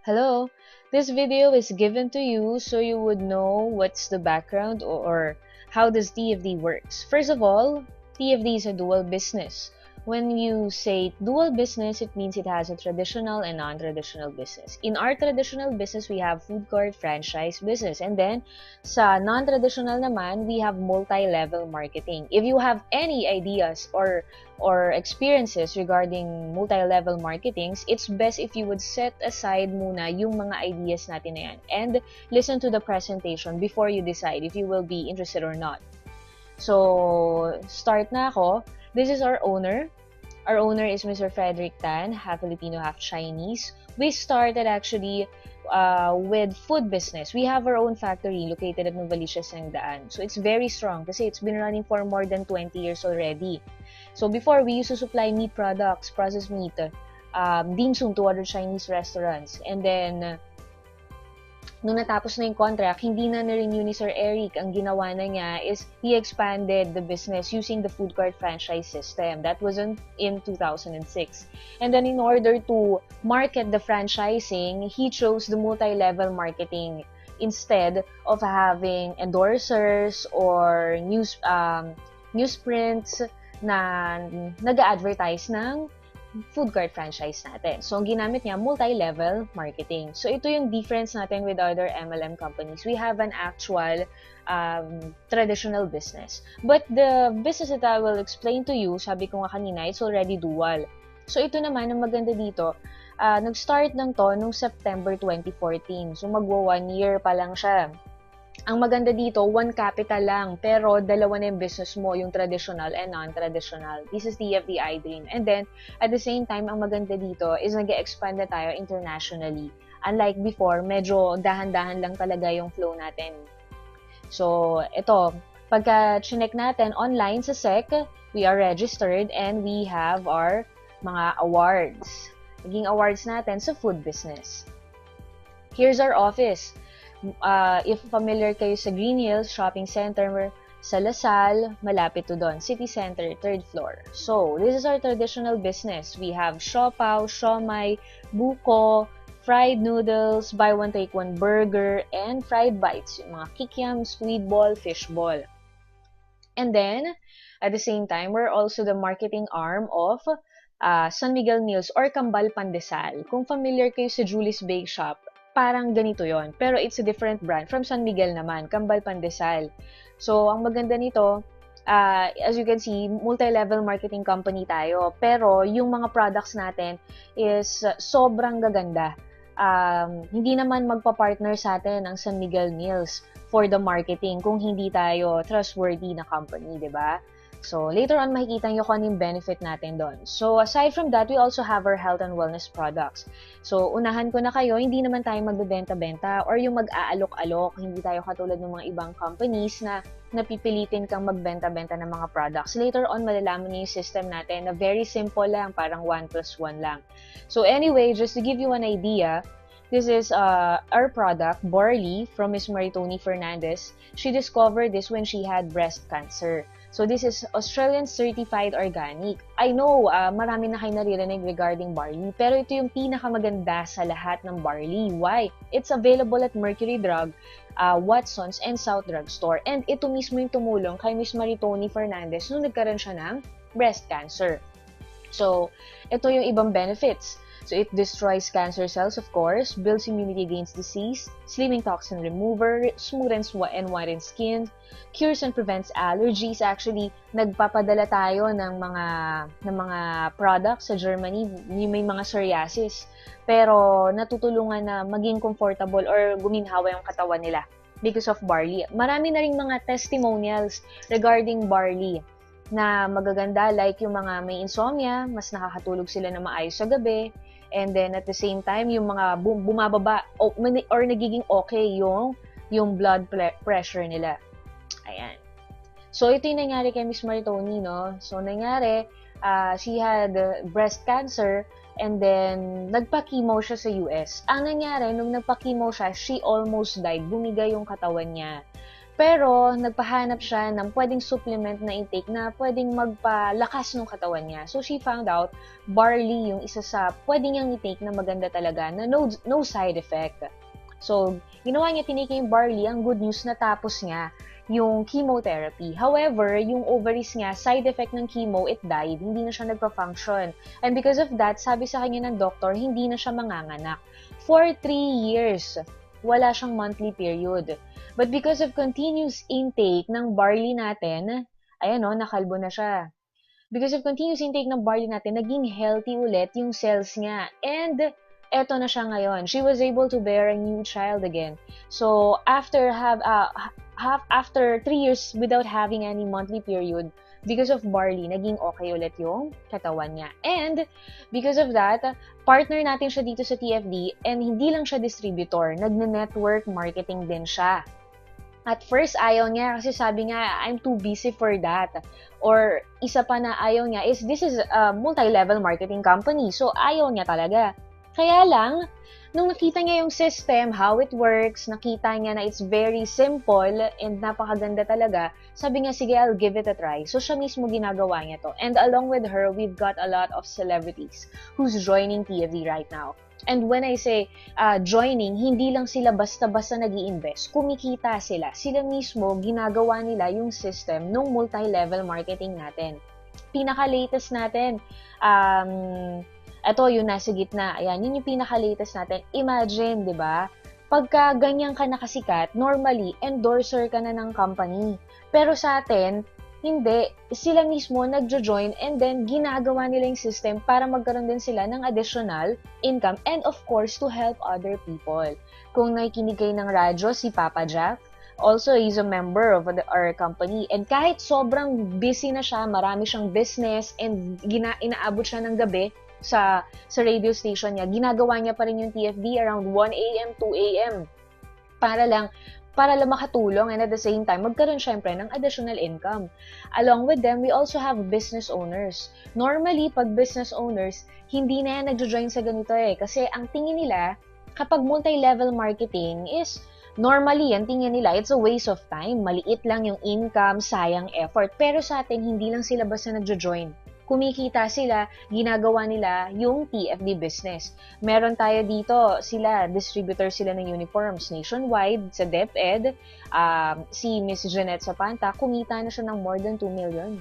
Hello, this video is given to you so you would know what's the background or how does TFD works. First of all, TFD is a dual business. When you say dual business, it means it has a traditional and non-traditional business. In our traditional business, we have food court franchise business. And then, sa non-traditional naman, we have multi-level marketing. If you have any ideas or experiences regarding multi-level marketings, it's best if you would set aside muna yung mga ideas natin na yan and listen to the presentation before you decide if you will be interested or not. So, start na ako. This is our owner. Our owner is Mr. Frederick Tan, half Filipino, half Chinese. We started actually with food business. We have our own factory located at Novaliches, Sangdaan. So it's very strong kasi it's been running for more than 20 years already. So before, we used to supply meat products, processed meat, dim sum to other Chinese restaurants. And then, nung natapos na yung contract, hindi na na-renew ni Sir Eric. Ang ginawa na niya is he expanded the business using the food court franchise system. That was in 2006. And then in order to market the franchising, he chose the multi-level marketing instead of having endorsers or newsprints na nag-advertise ng food court franchise natin. So, ang ginamit niya, multi-level marketing. So, ito yung difference natin with other MLM companies. We have an actual traditional business. But the business that I will explain to you, sabi ko nga kanina, it's already dual. So, ito naman, ang maganda dito, nag-start lang to nung September 2014. So, magwa 1 year pa lang siya. Ang maganda dito, one capital lang, pero dalawa na yung business mo, yung traditional and non-traditional. This is TFD iDream. And then, at the same time, ang maganda dito is nag-expand na tayo internationally. Unlike before, medyo dahan-dahan lang talaga yung flow natin. So, ito, pagka chinek natin online sa SEC, we are registered and we have our mga awards. Naging awards natin sa food business. Here's our office. If familiar kayo sa Green Hills Shopping Center sa Lasal, malapit to doon. City Center, 3rd floor. So, this is our traditional business. We have siopaw, siomai, buko, fried noodles, buy one take one burger, and fried bites. Yung mga kikiam, squid ball, fish ball. And then, at the same time, we're also the marketing arm of San Miguel Meals or Kambal Pandesal. Kung familiar kayo sa Julie's Bake Shop, parang ganito yon, pero it's a different brand from San Miguel naman, Kambal Pandesal. So, ang maganda nito, as you can see, multi-level marketing company tayo, pero yung mga products natin is sobrang gaganda. Hindi naman magpa-partner sa atin ang San Miguel Meals for the marketing kung hindi tayo trustworthy na company, di ba? So, later on, makikita nyo kung ano yung benefit natin doon. So, aside from that, we also have our health and wellness products. So, unahan ko na kayo, hindi naman tayo magbebenta-benta or yung mag-aalok-alok. Hindi tayo katulad ng mga ibang companies na napipilitin kang magbenta-benta ng mga products. Later on, malalaman niyo yung system natin na very simple lang, parang 1+1 lang. So, anyway, just to give you an idea, this is our product, Barley, from Ms. Maritoni Fernandez. She discovered this when she had breast cancer. So, this is Australian Certified Organic. I know, marami na kayo naririnig regarding barley, pero ito yung pinakamaganda sa lahat ng barley. Why? It's available at Mercury Drug, Watsons, and South Drug Store. And ito mismo yung tumulong kay Ms. Maritoni Fernandez nung nagkaroon siya ng breast cancer. So, ito yung ibang benefits. So, it destroys cancer cells, of course, builds immunity against disease, slimming toxin remover, smoothens and whitens skin, cures and prevents allergies. Actually, nagpapadala tayo ng mga products sa Germany, may mga psoriasis, pero natutulungan na maging comfortable or guminhawa yung katawan nila because of barley. Marami na ring mga testimonials regarding barley na magaganda, like yung mga may insomnia, mas nakakatulog sila na maayos sa gabi. And then, at the same time, yung mga bumababa or nagiging okay yung blood pressure nila. Ayan. So, ito yung nangyari kay Miss Maritoni, no? So, nangyari, she had breast cancer and then, nagpa-chemo siya sa US. Ang nangyari, nung nagpa-chemo siya, she almost died. Bumigay yung katawan niya. Pero, nagpahanap siya ng pwedeng supplement na intake na pwedeng magpalakas ng katawan niya. So, she found out barley yung isa sa pwedeng niyang intake na maganda talaga na no side effect. So, ginawa niya, tinake yung barley. Ang good news, natapos niya yung chemotherapy. However, yung ovaries niya, side effect ng chemo, it died. Hindi na siya nagpa-function. And because of that, sabi sa kanya ng doctor, hindi na siya manganganak. For 3 years, wala siyang monthly period. But because of continuous intake ng barley natin, ayan o, nakalbo na siya. Because of continuous intake ng barley natin, naging healthy ulit yung cells niya. And eto na siya ngayon. She was able to bear a new child again. So, after 3 years without having any monthly period, because of barley, naging okay ulit yung katawan niya. And, because of that, partner natin siya dito sa TFD, and hindi lang siya distributor, nagne-network marketing din siya. At first, ayaw niya kasi sabi niya, I'm too busy for that. Or, isa pa na ayaw niya is, this is a multi-level marketing company. So, ayaw niya talaga. Kaya lang, nung nakita niya yung system, how it works, nakita niya na it's very simple and napakaganda talaga, sabi niya, sige, I'll give it a try. So, siya mismo ginagawa niya to. And along with her, we've got a lot of celebrities who's joining TFD right now. And when I say joining, hindi lang sila basta-basta nag-i-invest. Kumikita sila. Sila mismo, ginagawa nila yung system ng multi-level marketing natin. Pinaka-latest natin, ito yung nasa gitna. Ayan, yun yung pinaka-latest natin. Imagine, di ba? Pagka ganyan ka nakasikat, normally, endorser ka na ng company. Pero sa atin, hindi. Sila mismo nagjo-join and then ginagawa nila yung system para magkaroon din sila ng additional income and of course, to help other people. Kung nakikinig kayo ng radyo, si Papa Jack, also, he's a member of our company. And kahit sobrang busy na siya, marami siyang business and inaabot siya ng gabi, sa radio station niya, ginagawa niya pa rin yung TFD around 1 a.m., 2 a.m. Para lang makatulong and at the same time, magkaroon syempre ng additional income. Along with them, we also have business owners. Normally, pag business owners, hindi na yan nagjo-join sa ganito kasi ang tingin nila, kapag multi-level marketing is, normally, ang tingin nila, it's a waste of time. Maliit lang yung income, sayang effort. Pero sa atin, hindi lang sila basta nagjo-join. Kumikita sila, ginagawa nila yung TFD business. Meron tayo dito, distributor sila ng uniforms nationwide sa DepEd. Si Miss Jeanette Zapanta, kumita na siya ng more than 2 million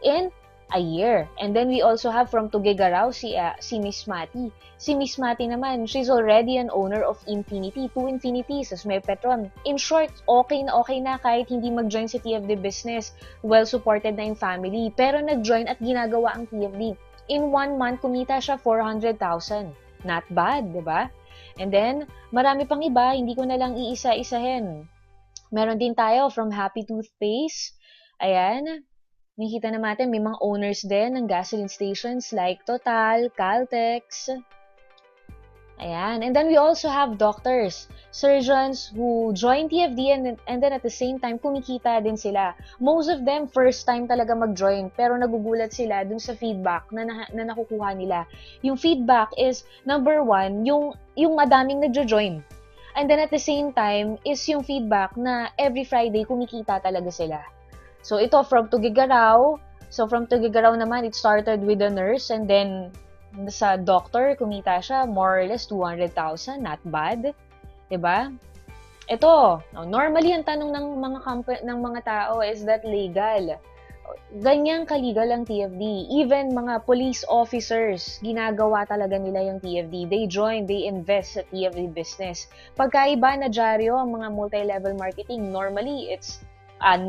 in a year. And then we also have from Tuguegarao, si Miss Mati. Si Miss Mati naman, she's already an owner of Infinity, 2 Infinities, as may Petron. In short, okay na kahit hindi mag-join sa TFD business. Well-supported na yung family. Pero nag-join at ginagawa ang TFD. In 1 month, kumita siya 400,000. Not bad, di ba? And then, marami pang iba, hindi ko na lang iisa-isahin. Meron din tayo from Happy Toothpaste. Ayan. Nakikita na natin, may mga owners din ng gasoline stations like Total, Caltex. Ayan. And then we also have doctors, surgeons who join TFD and then at the same time, kumikita din sila. Most of them, first time talaga mag-join, pero nagugulat sila dun sa feedback na nakukuha nila. Yung feedback is, number 1, yung madaming nagjo-join. And then at the same time, is yung feedback na every Friday, kumikita talaga sila. So, ito from Tuguegarao. So, from Tuguegarao naman, it started with a nurse and then sa doctor, kumita siya more or less 200,000. Not bad. Diba? Ito, normally ang tanong ng mga tao is that legal? Ganyang ka-legal ang TFD. Even mga police officers, ginagawa talaga nila yung TFD. They join, they invest sa TFD business. Pagkaiba na dyaryo ang mga multi-level marketing, normally it's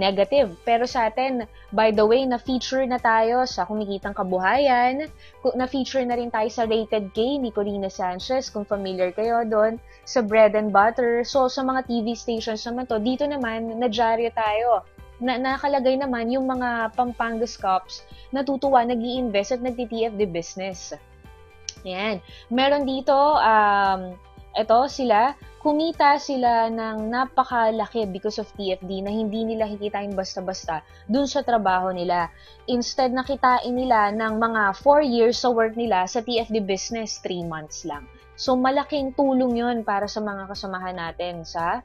negative. Pero sa atin, by the way, na-feature na tayo sa Kumikitang Kabuhayan, na-feature na rin tayo sa Rated K ni Corina Sanchez, kung familiar kayo doon, sa Bread and Butter. So, sa mga TV stations naman to, dito naman, na-dyaryo tayo. Nakalagay naman yung mga Pampangas Cups, natutuwa, nag-i-invest at nagti-TFD business. Yan. Meron dito, kumita sila ng napakalaki because of TFD na hindi nila kikitain basta-basta dun sa trabaho nila. Instead, nakitain nila ng mga 4 years sa work nila sa TFD business, 3 months lang. So, malaking tulong yun para sa mga kasamahan natin sa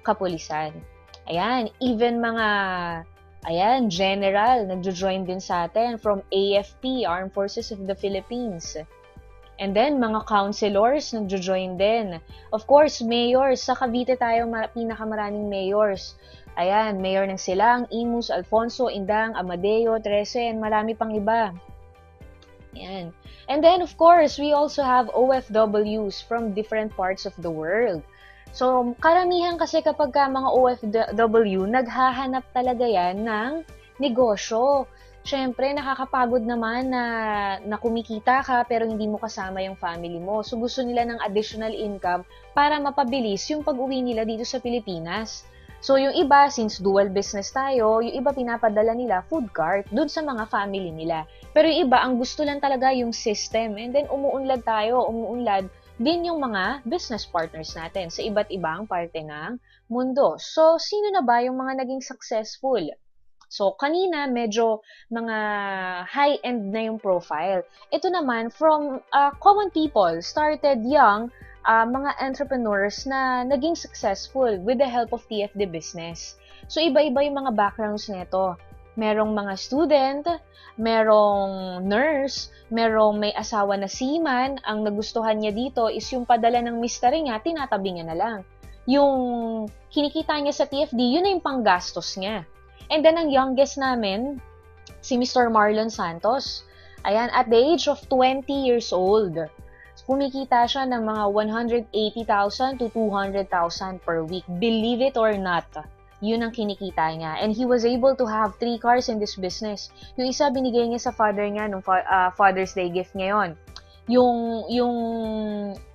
kapulisan. Ayan, even mga, ayan, general, nagjo-join din sa atin from AFP, Armed Forces of the Philippines. And then, mga councilors, nagjo-join din. Of course, mayors. Sa Cavite tayo, pinakamaraming mayors. Ayan, mayor ng Silang, Imus, Alfonso, Indang, Amadeo, Trece, and marami pang iba. Ayan. And then, of course, we also have OFWs from different parts of the world. So, karamihan kasi kapag mga OFW, naghahanap talaga yan ng negosyo. Siyempre, nakakapagod naman na kumikita ka pero hindi mo kasama yung family mo. So, gusto nila ng additional income para mapabilis yung pag-uwi nila dito sa Pilipinas. So, yung iba, since dual business tayo, yung iba pinapadala nila food cart dun sa mga family nila. Pero yung iba, ang gusto lang talaga yung system. And then, umuunlad din yung mga business partners natin sa iba't ibang parte ng mundo. So, sino na ba yung mga naging successful? So, kanina, medyo mga high-end na yung profile. Ito naman, from common people, started young, mga entrepreneurs na naging successful with the help of TFD business. So, iba-iba yung mga backgrounds nito. Merong mga student, merong nurse, merong may asawa na seaman. Ang nagustuhan niya dito is yung padala ng mister niya, tinatabi niya na lang. Yung kinikita niya sa TFD, yun na yung panggastos niya. And then, ang youngest namin, si Mr. Marlon Santos. Ayan, at the age of 20 years old, kumikita siya ng mga 180,000 to 200,000 per week. Believe it or not, yun ang kinikita niya. And he was able to have 3 cars in this business. Yung isa, binigay niya sa father niya nung Father's Day gift ngayon.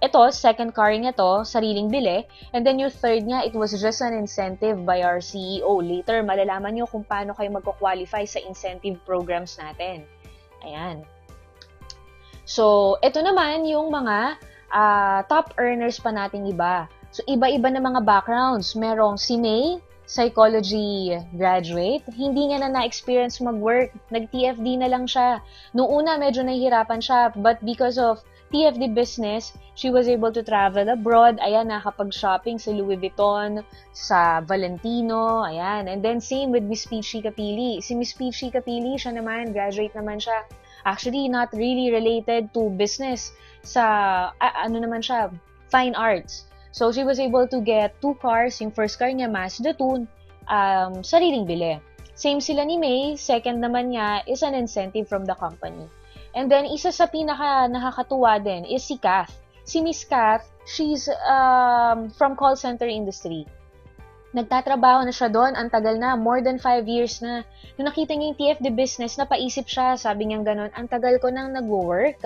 Ito, second car niya to, sariling bili. And then yung third niya, it was just an incentive by our CEO. Later, malalaman nyo kung paano kayo magko-qualify sa incentive programs natin. Ayan. So, ito naman yung mga top earners pa nating iba. So, iba-iba na mga backgrounds. Merong si May, psychology graduate. Hindi niya na-experience mag-work. Nag-TFD na lang siya. Noong una, medyo nahihirapan siya. But because of TFD business, she was able to travel abroad. Ayan, nakapag-shopping sa Louis Vuitton, sa Valentino. Ayan. And then, same with Miss Peachy Capili. Si Miss Peachy Capili, siya naman, graduate naman siya. Actually, not really related to business. Ano naman siya, fine arts. So, she was able to get 2 cars. Yung first car niya, Mazda 2, sariling bili. Same sila ni May. Second naman niya is an incentive from the company. And then, isa sa pinaka nakakatuwa din is si Kath. Si Miss Kath, she's from call center industry. Nagtatrabaho na siya doon, ang tagal na, more than 5 years na. Nung nakita niya yung TFD business, napaisip siya, sabi niya gano'n, ang tagal ko nang nag-work.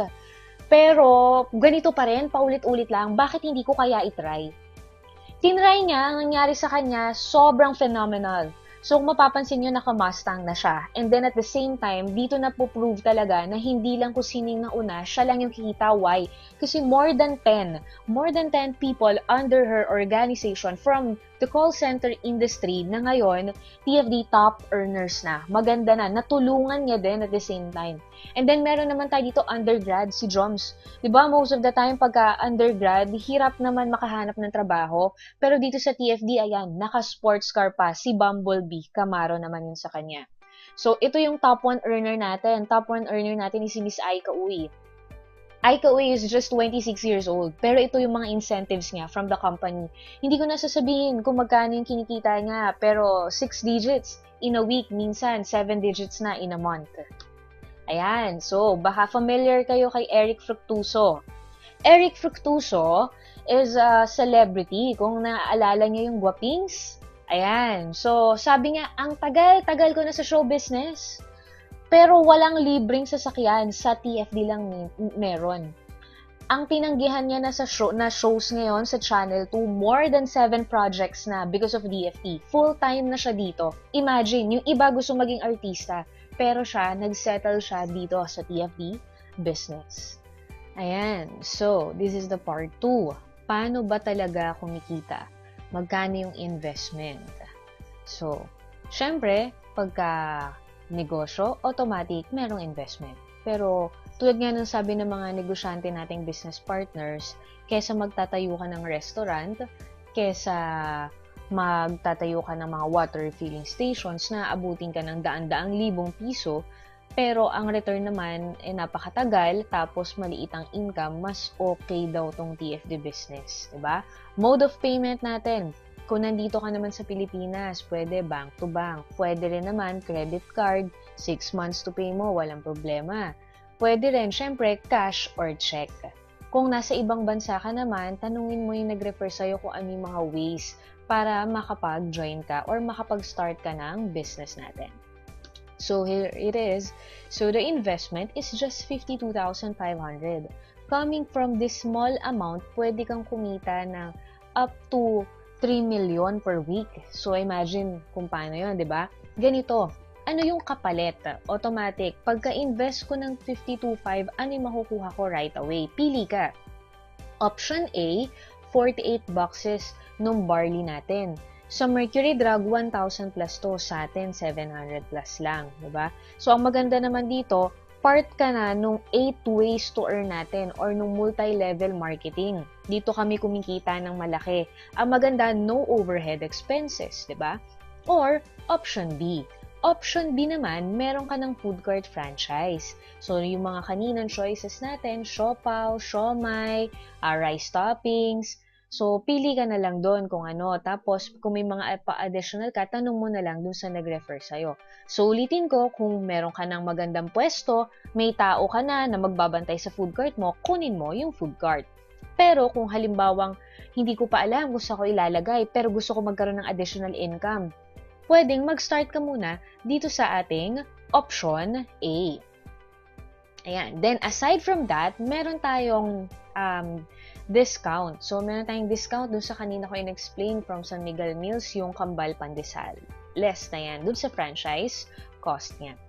Pero, ganito pa rin, paulit-ulit lang, bakit hindi ko kaya itry? Tinry niya, ang nangyari sa kanya, sobrang phenomenal. So, kung mapapansin nyo, naka-Mustang na siya. And then, at the same time, dito na po-prove talaga na hindi lang kung sining nauna, siya lang yung kikita. Why? Kasi more than 10 people under her organization from the call center industry na ngayon, TFD top earners na. Maganda na. Natulungan niya din at the same time. And then, meron naman tayo dito undergrad, si Joms. Diba, most of the time, pagka undergrad, hirap naman makahanap ng trabaho. Pero dito sa TFD, ayan, naka-sports car pa, si Bumblebee, Camaro naman yun sa kanya. So, ito yung top 1 earner natin. Top 1 earner natin is si Miss Aika Uy. Aika Uy is just 26 years old. Pero ito yung mga incentives niya from the company. Hindi ko na sasabihin kung magkano yung kinikita niya, pero 6 digits in a week, minsan 7 digits na in a month. Ayan, so baka familiar kayo kay Eric Fructuoso. Eric Fructuoso is a celebrity, kung naaalala niyo yung Guapings. Ayan, so sabi niya, ang tagal-tagal ko na sa show business, pero walang libreng sasakyan, sa TFD lang meron. Ang tinanggihan niya na shows ngayon sa Channel 2, more than 7 projects na because of DFT. Full-time na siya dito. Imagine, yung iba gusto maging artista, pero siya, nagsettle siya dito sa TFD business. Ayan. So, this is the part 2. Paano ba talaga kumikita? Magkano yung investment? So, syempre, pagka negosyo, automatic, merong investment. Pero, tulad nga ng sabi ng mga negosyante nating business partners, kesa magtatayo ka ng restaurant, kesa magtatayo ka ng mga water refilling stations na abutin ka ng daan-daang libong piso, pero ang return naman ay napakatagal, tapos maliit ang income, mas okay daw tong TFD business, diba? Mode of payment natin, kung nandito ka naman sa Pilipinas, pwede bank to bank. Pwede rin naman credit card, 6 months to pay mo, walang problema. Pwede rin, syempre, cash or check. Kung nasa ibang bansa ka naman, tanungin mo yung nag-refer sa'yo kung ano yung mga ways para makapag-join ka or makapag-start ka ng business natin. So here it is. So the investment is just 52,500. Coming from this small amount, pwede kang kumita ng up to 3 million per week. So imagine kung paano yun, di ba? Ganito, ano yung kapalit? Automatic. Pagka-invest ko ng 52,500, ano yung makukuha ko right away? Pili ka. Option A, 48 boxes ng barley natin. Sa Mercury Drug, 1,000 plus to. Sa atin, 700 plus lang. Diba? So, ang maganda naman dito, part ka na nung 8 ways to earn natin or nung multi-level marketing. Dito kami kumikita ng malaki. Ang maganda, no overhead expenses. Diba? Or, option B. Option B naman, meron ka ng food court franchise. So, yung mga kaninang choices natin, siopaw, siomai, rice toppings. So, pili ka na lang doon kung ano. Tapos, kung may mga pa-additional ka, tanong mo na lang doon sa nag-refer sa'yo. So, ulitin ko, kung meron ka ng magandang pwesto, may tao ka na magbabantay sa food court mo, kunin mo yung food cart. Pero, kung halimbawang hindi ko pa alam kung saan ko ilalagay, pero gusto ko magkaroon ng additional income, pwedeng mag-start ka muna dito sa ating option A. Ayan. Then, aside from that, meron tayong discount. So, meron tayong discount dun sa kanina ko in-explain from San Miguel Mills, yung Kambal Pandesal. Less na yan dun sa franchise cost niya.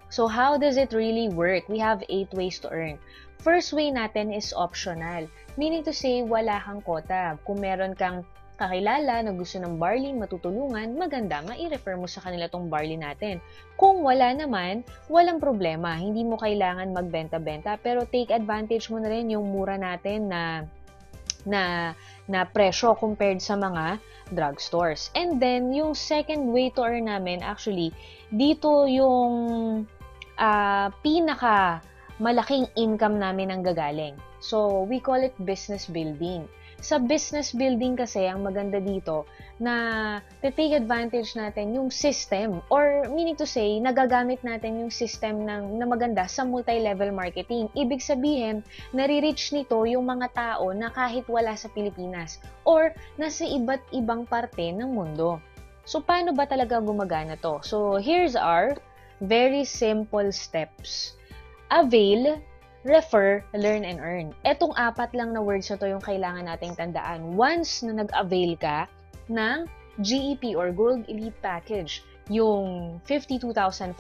So, how does it really work? We have 8 ways to earn. First way natin is optional. Meaning to say, wala kang quota. Kung meron kang kakilala na gusto ng barley, matutulungan, maganda, mai-refer mo sa kanila tong barley natin. Kung wala naman, walang problema. Hindi mo kailangan magbenta-benta, pero take advantage mo na rin yung mura natin na presyo compared sa mga drugstores. And then, yung second way to earn namin, actually, dito yung pinaka malaking income namin ang gagaling. So, we call it business building. Sa business building kasi, ang maganda dito, na take advantage natin yung system, or meaning to say, nagagamit natin yung system na maganda sa multi-level marketing. Ibig sabihin, nare-reach nito yung mga tao na kahit wala sa Pilipinas, or nasa iba't ibang parte ng mundo. So, paano ba talaga gumagana to? So, here's our very simple steps. Avail, refer, learn, and earn. Etong 4 lang na words na to yung kailangan nating tandaan. Once na nag-avail ka ng GEP or Gold Elite Package, yung 52,500,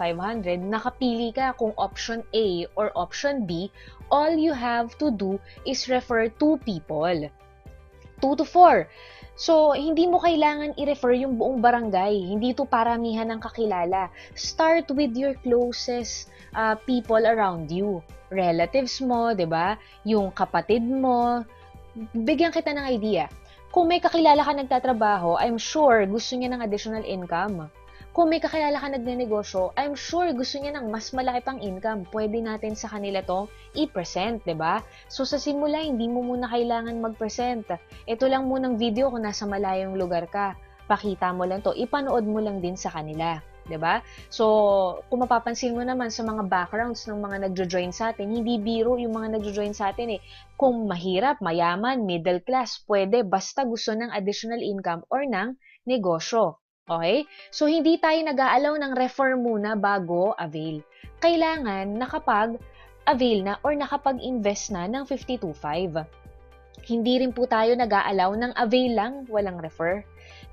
nakapili ka kung option A or option B, all you have to do is refer 2 people. 2 to 4. So, hindi mo kailangan i-refer yung buong barangay. Hindi to paramihan ng kakilala. Start with your closest people around you. Relatives mo, 'di ba? Yung kapatid mo. Bigyan kita ng idea. Kung may kakilala ka nagtatrabaho, I'm sure gusto niya ng additional income. Kung may kakilala ka nagnenegosyo, I'm sure gusto niya ng mas malaki pang income. Pwede natin sa kanila to i-present, 'di ba? So sa simula, hindi mo muna kailangan mag-present. Ito lang munang video kung nasa malayong lugar ka. Pakita mo lang to, ipanood mo lang din sa kanila. 'Di ba? So, kung mapapansin mo naman sa mga backgrounds ng mga nagjo-join sa atin, hindi biro yung mga nagjo-join sa atin eh. Kung mahirap, mayaman, middle class, pwede basta gusto ng additional income or ng negosyo. Okay? So, hindi tayo nag-aalaw ng refer muna bago avail. Kailangan nakapag-avail na or nakapag-invest na ng 52.5. Hindi rin po tayo nag-aalaw ng avail lang, walang refer.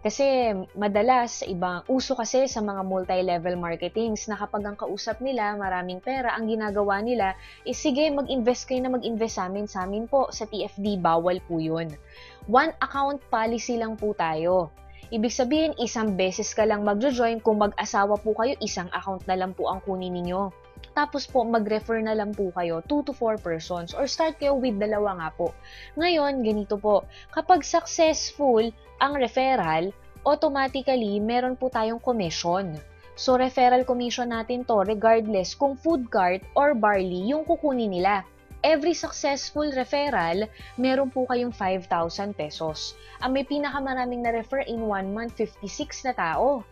Kasi madalas, uso kasi sa mga multi-level marketings na kapag ang kausap nila, maraming pera, ang ginagawa nila is, sige, mag-invest kayo na mag-invest sa amin po, sa TFD, bawal po yun. One account policy lang po tayo. Ibig sabihin, isang beses ka lang mag-join, kung mag-asawa po kayo, isang account na lang po ang kunin ninyo. Tapos po, mag-refer na lang po kayo, 2 to 4 persons, or start kayo with 2 nga po. Ngayon, ganito po, kapag successful ang referral, automatically, meron po tayong commission. So, referral commission natin to regardless kung food cart or barley yung kukunin nila. Every successful referral, meron po kayong 5,000 pesos. Ang may pinakamaraming na-refer in 1 month, 56 na tao.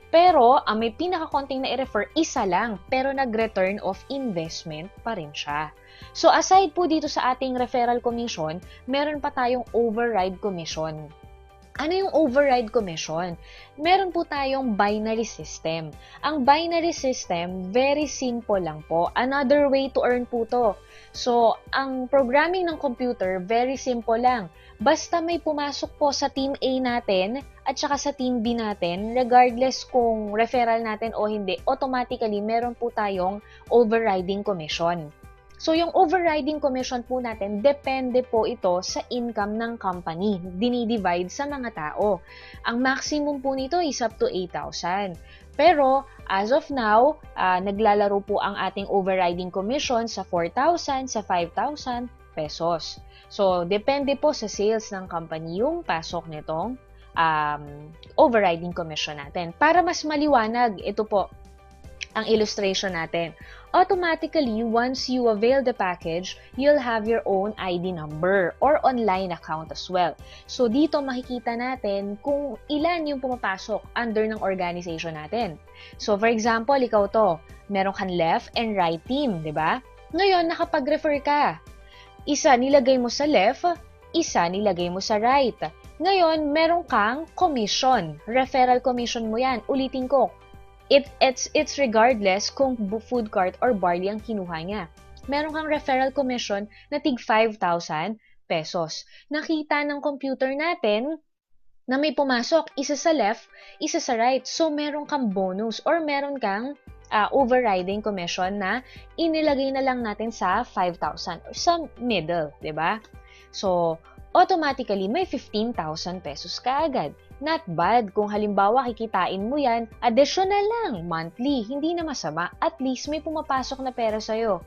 Pero, ang may pinakakonting na i-refer, isa lang, pero nag-return of investment pa rin siya. So, aside po dito sa ating referral commission, meron pa tayong override commission. Ano yung override commission? Meron po tayong binary system. Ang binary system, very simple lang po. Another way to earn po to. So, ang programming ng computer, very simple lang. Basta may pumasok po sa Team A natin at saka sa Team B natin, regardless kung referral natin o hindi, automatically meron po tayong overriding commission. So, yung overriding commission po natin, depende po ito sa income ng company. Dinidivide sa mga tao. Ang maximum po nito is up to 8,000. Pero, as of now, naglalaro po ang ating overriding commission sa 4,000, sa 5,000 pesos. So, depende po sa sales ng company yung pasok nitong overriding commission natin. Para mas maliwanag, ito po ang illustration natin. Automatically, once you avail the package, you'll have your own ID number or online account as well. So, dito makikita natin kung ilan yung pumapasok under ng organization natin. So, for example, ikaw to, meron kang left and right team, di ba? Ngayon, nakapag-refer ka. Isa nilagay mo sa left, isa nilagay mo sa right. Ngayon, meron kang commission. Referral commission mo yan. Ulitin ko. It's regardless kung food cart or barley ang kinuha niya. Meron kang referral commission na tig 5,000 pesos. Nakita ng computer natin na may pumasok, isa sa left, isa sa right. So, meron kang bonus or meron kang overriding commission na inilagay na lang natin sa 5,000 or sa middle, di ba? So, automatically, may 15,000 pesos ka agad. Not bad. Kung halimbawa kikitain mo yan, additional lang, monthly. Hindi na masama. At least may pumapasok na pera sa'yo.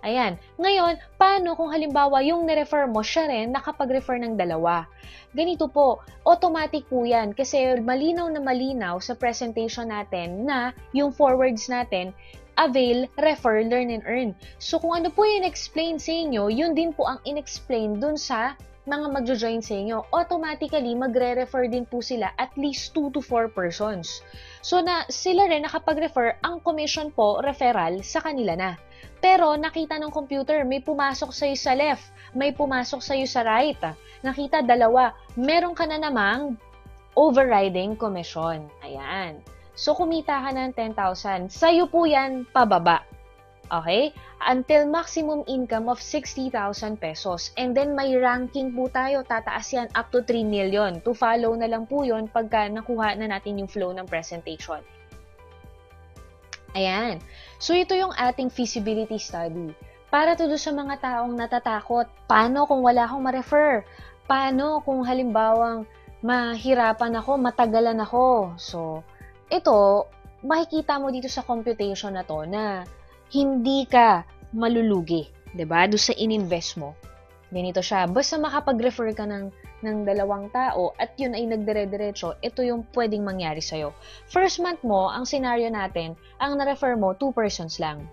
Ayan. Ngayon, paano kung halimbawa yung nirefer mo, siya rin nakapag-refer ng dalawa? Ganito po, automatic po yan. Kasi malinaw na malinaw sa presentation natin na yung forwards natin, avail, refer, learn, and earn. So kung ano po yung explain sa inyo, yun din po ang in-explain dun sa mga magjo-join sa inyo, automatically magre-refer din po sila at least 2 to 4 persons. So na sila rin nakapag-refer, ang commission po, referral, sa kanila na. Pero nakita ng computer, may pumasok sa'yo sa left, may pumasok sa'yo sa right. Nakita dalawa, meron ka na namang overriding commission. Ayan. So kumita ka ng 10,000. Sa'yo po yan pababa. Okay? Until maximum income of 60,000 pesos. And then may ranking po tayo, tataas yan up to 3 million. To follow na lang po yun pagka nakuha na natin yung flow ng presentation. Ayan. So ito yung ating feasibility study. Para to sa mga taong natatakot, paano kung wala akong ma-refer? Paano kung halimbawang mahirapan ako, matagalan ako? So, ito, makikita mo dito sa computation na to na hindi ka malulugi, 'di ba? Doon sa ininvest mo. Ganito siya. Basta makapag-refer ka ng dalawang tao at yun ay nagdire-diretso, ito yung pwedeng mangyari sa'yo. First month mo, ang scenario natin, ang na-refer mo, 2 persons lang.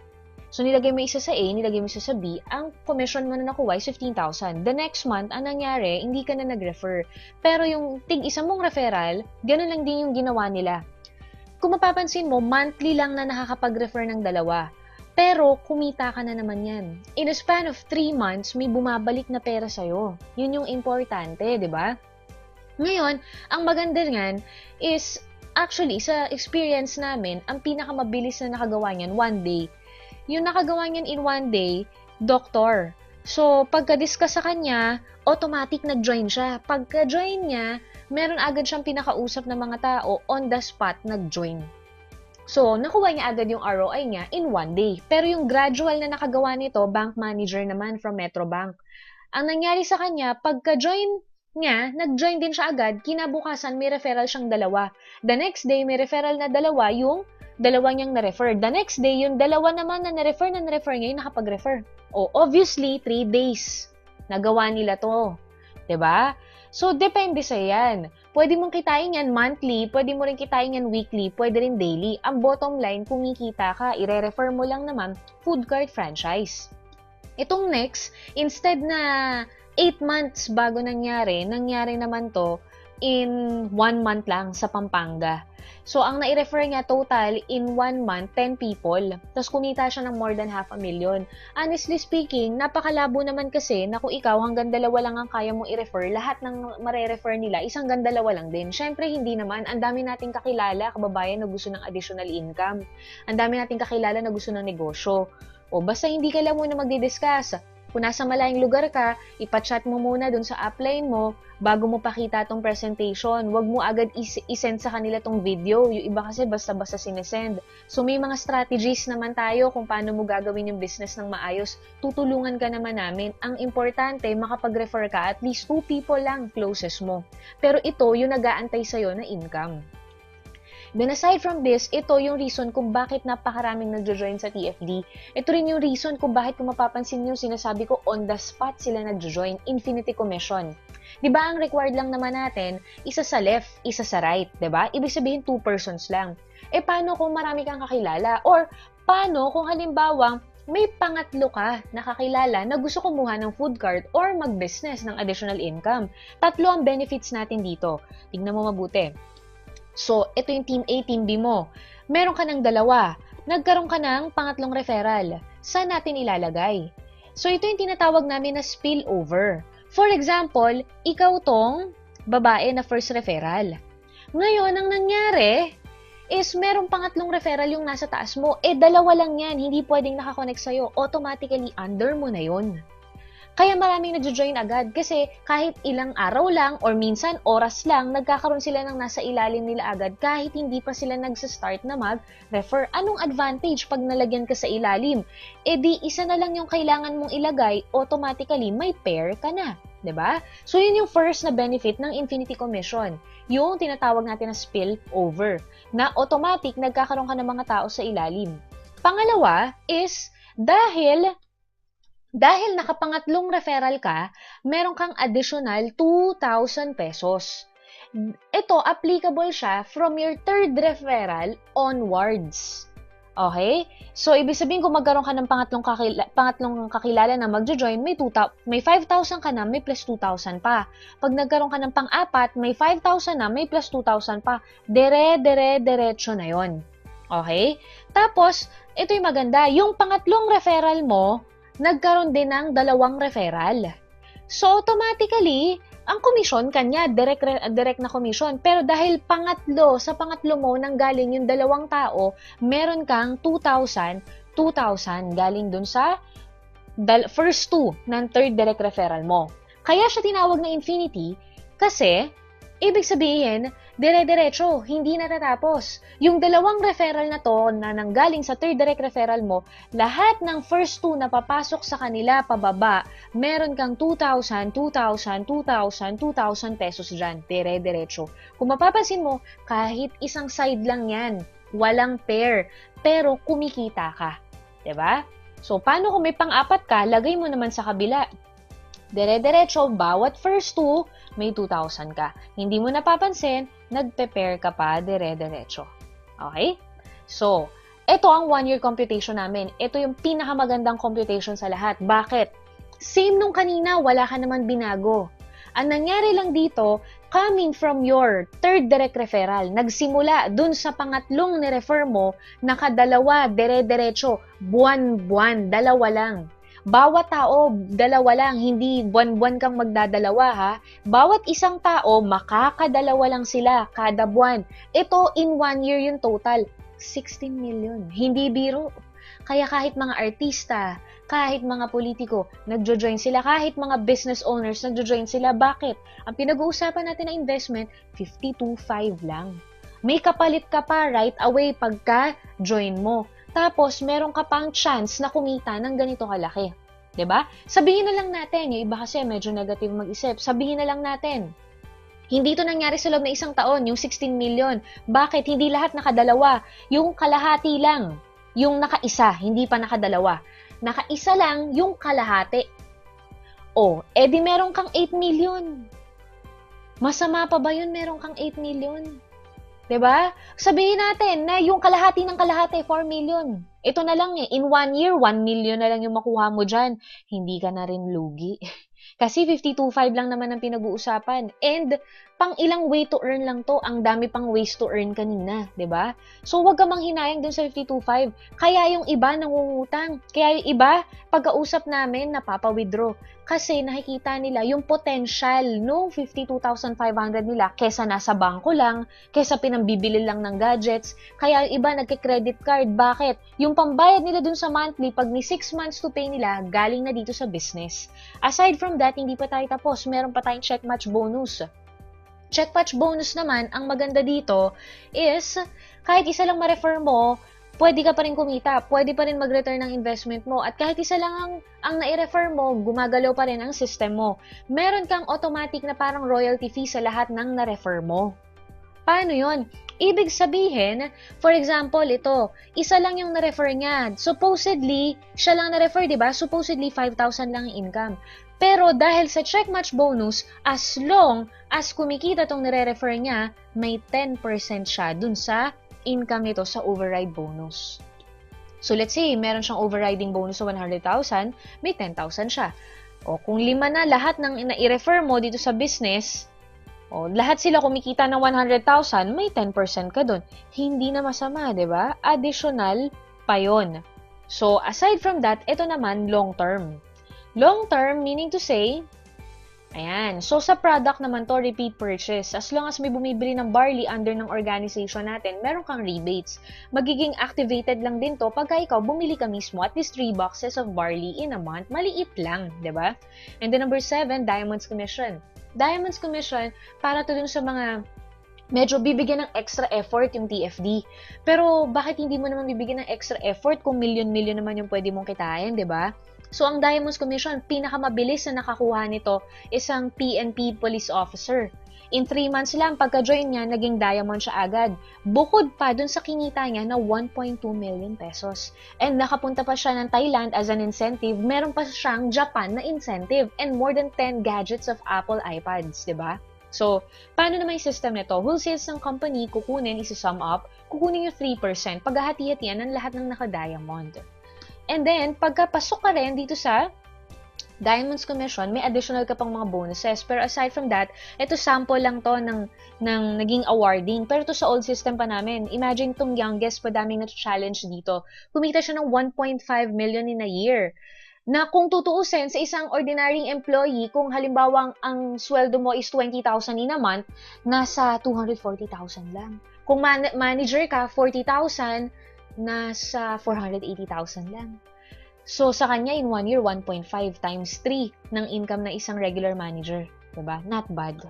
So, nilagay mo isa sa A, nilagay mo isa sa B, ang commission mo na nakuha ay 15,000. The next month, ang nangyari, hindi ka na nag-refer. Pero yung tig-isa mong referral, ganun lang din yung ginawa nila. Kung mapapansin mo, monthly lang na nakakapag-refer ng dalawa. Pero, kumita ka na naman yan. In a span of 3 months, may bumabalik na pera sa'yo. Yun yung importante, di ba? Ngayon, ang maganda nga is, actually, sa experience namin, ang pinakamabilis na nakagawa niyan, 1 day. Yung nakagawa niyan in 1 day, doctor. So, pagka-discuss sa kanya, automatic nag-join siya. Pagka-join niya, meron agad siyang pinakausap ng mga tao, on the spot, nag-join. So, nakuha niya agad yung ROI niya in 1 day. Pero yung gradual na nakagawa nito, bank manager naman from Metrobank. Ang nangyari sa kanya, pagka-join niya, nag-join din siya agad, kinabukasan may referral siyang dalawa. The next day, may referral na dalawa, yung dalawa niyang na-refer. The next day, yung dalawa naman na na-refer niya, yung nakapag-refer. O, obviously, 3 days. Nagawa nila to. 'Di ba? So, depende sa yan. Pwede mong kitain yan monthly, pwede mo rin kitain yan weekly, pwede rin daily. Ang bottom line, kumikita ka, ire-refer mo lang naman food cart franchise. Itong next, instead na 8 months bago nangyari naman to in 1 month lang sa Pampanga. So, ang nai-refer niya total in 1 month, 10 people. Tapos kumita siya ng more than 500,000. Honestly speaking, napakalabo naman kasi na kung ikaw hanggang 2 lang ang kaya mong i-refer, lahat ng mare-refer nila, isang hanggang 2 lang din. Syempre, hindi naman. Ang dami nating kakilala, kababayan na gusto ng additional income. Ang dami nating kakilala na gusto ng negosyo. O basta hindi ka lang muna magdi-discuss. Kung nasa malayong lugar ka, ipachat mo muna dun sa upline mo bago mo pakita tong presentation. Huwag mo agad isend sa kanila tong video. Yung iba kasi basta-basta sinesend. So may mga strategies naman tayo kung paano mo gagawin yung business ng maayos. Tutulungan ka naman namin. Ang importante, makapag-refer ka at least 2 people lang closest mo. Pero ito yung nag-aantay sa'yo na income. Then aside from this, ito yung reason kung bakit napakaraming nagjo-join sa TFD. Ito rin yung reason kung bakit kung mapapansin nyo, sinasabi ko on the spot sila nagjo-join, infinity commission. Diba ang required lang naman natin, isa sa left, isa sa right, diba? Ibig sabihin 2 persons lang. E paano kung marami kang kakilala? Or paano kung halimbawa may pangatlo ka na kakilala na gusto kumuha ng food cart or mag-business ng additional income? 3 ang benefits natin dito. Tingnan mo mabuti. So, ito yung Team A, Team B mo. Meron ka ng 2. Nagkaroon ka ng pangatlong referral. Saan natin ilalagay? So, ito yung tinatawag namin na spillover. For example, ikaw tong babae na first referral. Ngayon, ang nangyari is merong pangatlong referral yung nasa taas mo. 2 lang yan. Hindi pwedeng nakakonect sa'yo. Automatically, under mo na yun. Kaya maraming nagjo-join agad kasi kahit ilang araw lang or minsan oras lang, nagkakaroon sila ng nasa ilalim nila agad kahit hindi pa sila nagsa-start na mag-refer. Anong advantage pag nalagyan ka sa ilalim? E di isa na lang yung kailangan mong ilagay, automatically may pair ka na. 'Di ba? So yun yung first na benefit ng Infinity Commission. Yung tinatawag natin na spill over. Na automatic nagkakaroon ka ng mga tao sa ilalim. Pangalawa is dahil nakapangatlong referral ka, meron kang additional 2,000 pesos. Ito, applicable siya from your 3rd referral onwards. Okay? So, ibig sabihin kung magkaroon ka ng pangatlong kakilala na magjo-join, may 5,000 ka na, may plus 2,000 pa. Pag nagkaroon ka ng pang-apat, may 5,000 na, may plus 2,000 pa. Diretso na yon. Okay? Tapos, ito yung maganda. Yung pangatlong referral mo, nagkaroon din ng 2 referral. So, automatically, ang commission kanya, direct na commission. Pero dahil sa pangatlo mo, nanggaling yung 2 tao, meron kang 2,000 galing dun sa first 2 ng 3rd direct referral mo. Kaya siya tinawag na infinity kasi, ibig sabihin, dire-diretso, hindi natatapos. Yung 2 referral na to na nanggaling sa 3rd direct referral mo, lahat ng first 2 na papasok sa kanila pababa, meron kang 2,000 pesos dyan, dire-diretso. Kung mapapansin mo, kahit isang side lang yan, walang pair, pero kumikita ka. 'Di ba? So, paano kung may pang-apat ka, lagay mo naman sa kabila. Dire-diretso, bawat first 2, may 2,000 ka. Hindi mo napapansin, nagpe-pair ka pa dire-diretso. Okay? So, ito ang 1-year computation namin. Ito yung pinakamagandang computation sa lahat. Bakit? Same nung kanina, wala ka naman binago. Ang nangyari lang dito, coming from your 3rd direct referral, nagsimula dun sa pangatlong ni-refer mo, nakadalawa, dire-diretso, buwan-buwan, 2 lang. Bawat tao, 2 lang, hindi buwan-buwan kang magdadalawa ha. Bawat isang tao, makakadalawa lang sila kada buwan. Ito, in 1 year yung total, 16 million. Hindi biro. Kaya kahit mga artista, kahit mga politiko, nagjo-join sila. Kahit mga business owners, nagjo-join sila. Bakit? Ang pinag-uusapan natin na investment, 52.5 lang. May kapalit ka pa right away pagka-join mo. Tapos, meron ka pang chance na kumita ng ganito kalaki. 'Di ba? Sabihin na lang natin, yung iba kasi medyo negative mag-isip, sabihin na lang natin, hindi ito nangyari sa loob ng isang taon, yung 16 million. Bakit? Hindi lahat nakadalawa. Yung kalahati lang. Yung nakaisa, hindi pa nakadalawa. Nakaisa lang yung kalahati. O, edi meron kang 8 million. Masama pa ba yun meron kang 8 million? 'Di ba? Sabihin natin na yung kalahati ng kalahati, 4 million. Ito na lang eh, in 1 year, 1 million na lang yung makuha mo dyan. Hindi ka na rin lugi. Kasi 52.5 lang naman ang pinag-uusapan. And pang ilang way to earn lang to, ang dami pang ways to earn kanina, 'di ba? So wag ka manghinayang dun sa 52.5. Kaya yung iba nangungutang. Kaya yung iba pagkausap namin napapa-withdraw kasi nakikita nila yung potential no 52,500 nila kesa nasa bangko lang, kesa pinambibili lang ng gadgets. Kaya yung iba nagke-credit card. Bakit? Yung pambayad nila dun sa monthly, pag ni 6 months to pay nila, galing na dito sa business. Aside from that, hindi pa tayo tapos. Meron pa tayong check match bonus. Check match bonus naman, ang maganda dito is, kahit isa lang ma-refer mo, pwede ka pa rin kumita, pwede pa rin mag-return ng investment mo, at kahit isa lang ang nai-refer mo, gumagalaw pa rin ang system mo. Meron kang automatic na parang royalty fee sa lahat ng na-refer mo. Paano yon? Ibig sabihin, for example, ito, isa lang yung na-refer niya. Supposedly, siya lang na-refer, di ba? Supposedly, 5,000 lang yung income. Pero dahil sa check match bonus, as long as kumikita tong nire-refer niya, may 10% siya dun sa income nito sa override bonus. So let's say, meron siyang overriding bonus sa 100,000, may 10,000 siya. O kung 5 na lahat ng na-refer mo dito sa business, o lahat sila kumikita ng 100,000, may 10% ka dun. Hindi na masama, 'di ba? Additional pa 'yon. So aside from that, ito naman long term. Long term, meaning to say, ayan, so sa product naman to, repeat purchase. As long as may bumibili ng barley under ng organization natin, meron kang rebates. Magiging activated lang din to pagka ikaw bumili ka mismo at least 3 boxes of barley in a month. Maliit lang, di ba? And then number 7, Diamonds Commission. Diamonds Commission, para to dun sa mga medyo bibigyan ng extra effort yung TFD. Pero bakit hindi mo naman bibigyan ng extra effort kung million-million naman yung pwede mong kitain, di ba? So, ang Diamonds Commission, pinakamabilis na nakakuha nito isang PNP police officer. In 3 months lang, pagka-join niya, naging diamond siya agad. Bukod pa dun sa kinita niya na 1.2 million pesos. And nakapunta pa siya ng Thailand as an incentive. Meron pa siyang Japan na incentive. And more than 10 gadgets of Apple iPads, di ba? So, paano naman yung system nito? Wholesales ng company, kukunin, isi-sum up, kukunin yung 3%, paghahati-hatian ng lahat ng naka-diamond. And then, pagkapasok ka rin dito sa Diamonds Commission, may additional ka pang mga bonuses. Pero aside from that, ito sample lang to ng naging awarding. Pero to sa old system pa namin, imagine tong youngest pa daming na-challenge dito. Kumita siya ng 1.5 million in a year. Na kung tutuusin sa isang ordinary employee, kung halimbawa ang sweldo mo is 20,000 in a month, nasa 240,000 lang. Kung manager ka, 40,000, nasa 480,000 lang. So, sa kanya, in 1 year, 1.5 times 3 ng income na isang regular manager. Diba? Not bad.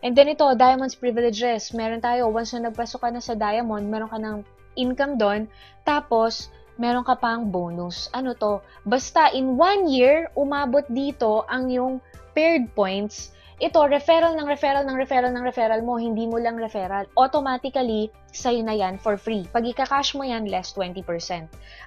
And then ito, Diamonds Privileges. Meron tayo, once na nagpasok ka na sa Diamond, meron ka ng income doon. Tapos, meron ka pang bonus. Ano to? Basta, in 1 year, umabot dito ang yung paired points. Ito, referral mo, hindi mo lang referral. Automatically, sa'yo na yan for free. Pag ika-cash mo yan, less 20%.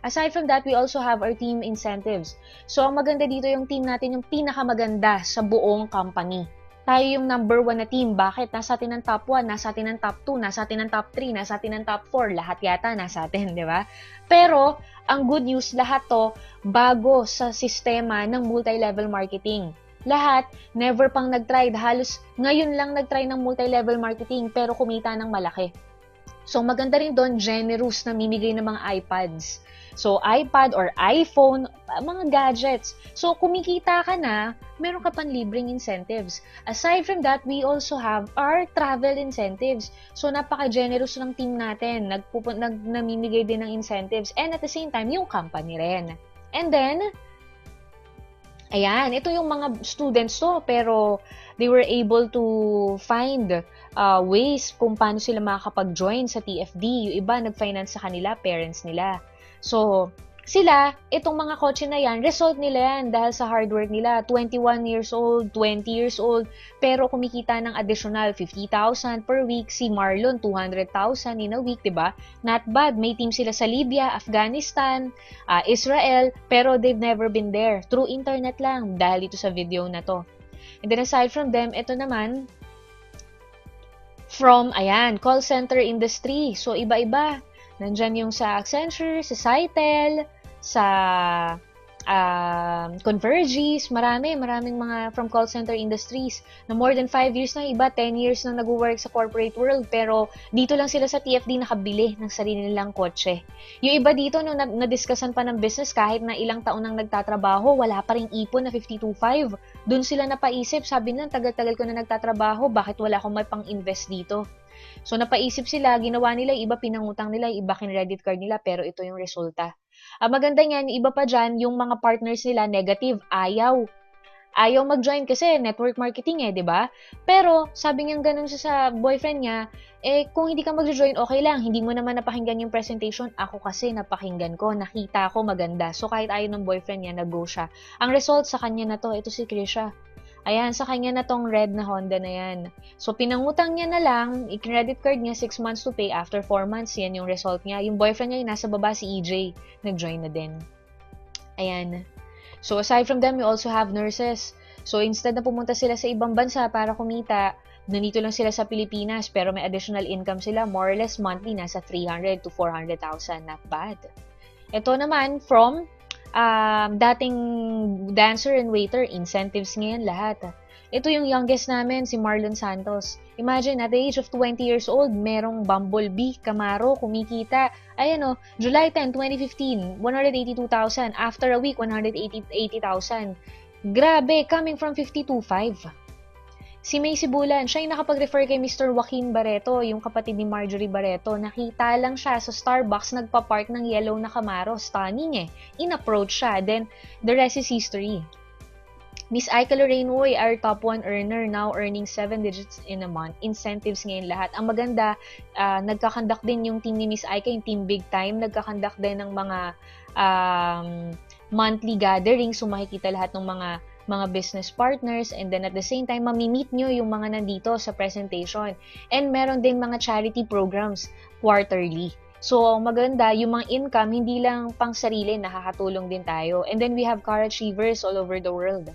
Aside from that, we also have our team incentives. So, ang maganda dito yung team natin, yung pinakamaganda sa buong company. Tayo yung number 1 na team. Bakit? Nasa atin ang top 1, nasa atin ang top 2, nasa atin ang top 3, nasa atin ang top 4. Lahat yata nasa atin, di ba? Pero, ang good news, lahat to bago sa sistema ng multi-level marketing. Lahat, never pang nag-try. Halos ngayon lang nag-try ng multi-level marketing pero kumita ng malaki. So, maganda rin doon, generous na mimigay ng mga iPads. So, iPad or iPhone, mga gadgets. So, kumikita ka na, meron ka pang libreng incentives. Aside from that, we also have our travel incentives. So, napaka-generous ng team natin. Namimigay din ng incentives. And at the same time, yung company rin. And then, ayan, ito yung mga students to, pero they were able to find ways kung paano sila makakapag-join sa TFD. Yung iba, nag-finance sa kanila, parents nila. So, sila, itong mga kotse na yan, result nila yan dahil sa hard work nila. 21 years old, 20 years old, pero kumikita ng additional 50,000 per week. Si Marlon, 200,000 in a week, diba? Not bad. May team sila sa Libya, Afghanistan, Israel, pero they've never been there. Through internet lang, dahil ito sa video na to. And then aside from them, ito naman, From, ayan, call center industry. So, iba-iba. Nandyan yung sa Accenture, sa Sitel, sa Convergys, maraming mga from call center industries na more than 5 years na, iba 10 years na nag-work sa corporate world, pero dito lang sila sa TFD nakabili ng sarili nilang kotse. Yung iba dito, nung na-discussan pa ng business, kahit na ilang taon nang nagtatrabaho, wala pa ring ipon na 52.5. Doon sila napaisip, sabi nila, tagal-tagal ko na nagtatrabaho, bakit wala akong may pang-invest dito? So, napaisip sila, ginawa nila, iba pinangutang nila, iba kin-credit card nila, pero ito yung resulta. Ang maganda niyan, iba pa dyan, yung mga partners nila, negative, ayaw. Ayaw mag-join kasi network marketing di ba? Pero, sabi niya ganun sa boyfriend niya, kung hindi ka mag-join, okay lang, hindi mo naman napakinggan yung presentation, ako kasi napakinggan ko, nakita ko maganda. So, kahit ayaw ng boyfriend niya, nag-go siya. Ang result sa kanya na to, ito si Krisha. Ayan, sa kanya na tong red na Honda na yan. So, pinangutang niya na lang, i-credit card niya, 6 months to pay, after 4 months, yan yung result niya. Yung boyfriend niya, yung nasa baba, si EJ, nag-join na din. Ayan. So, aside from them, we also have nurses. So, instead na pumunta sila sa ibang bansa para kumita, nandito lang sila sa Pilipinas, pero may additional income sila, more or less monthly, nasa 300 to 400,000. Not bad. Ito naman, from dating dancer and waiter, incentives ngayon lahat. Ito yung youngest namin, si Marlon Santos. Imagine, at the age of 20 years old, merong Bumblebee, Camaro, kumikita. Ayan July 10, 2015, 182,000. After a week, 180,000. Grabe, coming from 52.5. Si May Sibulan, siya yung nakapag-refer kay Mr. Joaquin Barreto, yung kapatid ni Marjorie Barreto. Nakita lang siya sa Starbucks, nagpa-park ng yellow na Camaro. Stunning In-approach siya. Then, the rest is history. Miss Aika Lorraine Uy, our top 1 earner, now earning 7 digits in a month. Incentives ngayon lahat. Ang maganda, nagkakandak din yung team ni Miss Aika, yung team Big Time. Nagkakandak din ng mga monthly gatherings. So, makikita lahat ng mga business partners, and then at the same time, mamimit nyo yung mga nandito sa presentation. And meron din mga charity programs quarterly. So, maganda, yung mga income, hindi lang pang sarili, nakakatulong din tayo. And then we have car achievers all over the world.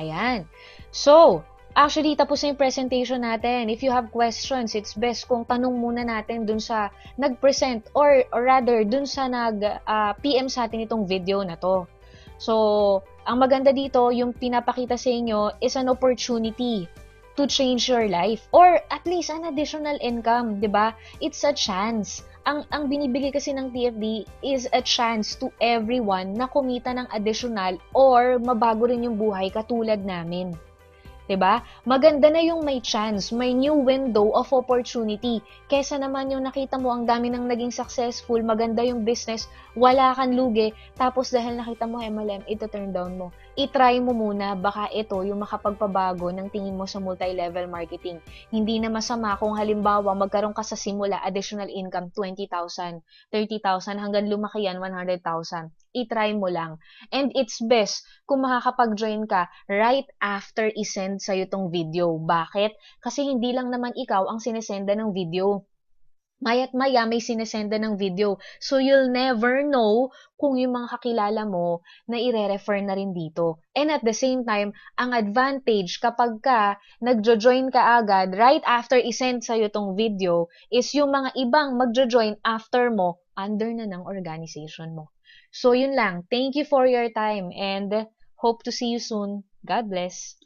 Ayan. So, actually, tapos na yung presentation natin. If you have questions, it's best kung tanong muna natin dun sa nag-present or rather, dun sa nag-PM sa atin itong video na to. So, ang maganda dito, yung pinapakita sa inyo is an opportunity to change your life or at least an additional income, 'di ba? It's a chance. Ang binibigay kasi ng TFD is a chance to everyone na kumita ng additional or mabago rin yung buhay katulad namin. 'Di ba? Maganda na yung may chance, may new window of opportunity. Kesa naman yung nakita mo ang dami nang naging successful, maganda yung business, wala kang lugi, tapos dahil nakita mo MLM, ito turn down mo. I-try mo muna, baka ito yung makapagpabago ng tingin mo sa multi-level marketing. Hindi na masama kung halimbawa magkaroon ka sa simula additional income 20,000, 30,000 hanggang lumaki yan 100,000. I-try mo lang. And it's best kung makakapag-join ka right after isend sa'yo tong video. Bakit? Kasi hindi lang naman ikaw ang sinesenda ng video. Maya't maya may sinesenda ng video. So, you'll never know kung yung mga kakilala mo na ire-refer na rin dito. And at the same time, ang advantage kapag ka nagjo-join ka agad right after isend sa'yo tong video is yung mga ibang magjo-join after mo under na ng organization mo. So, yun lang. Thank you for your time and hope to see you soon. God bless.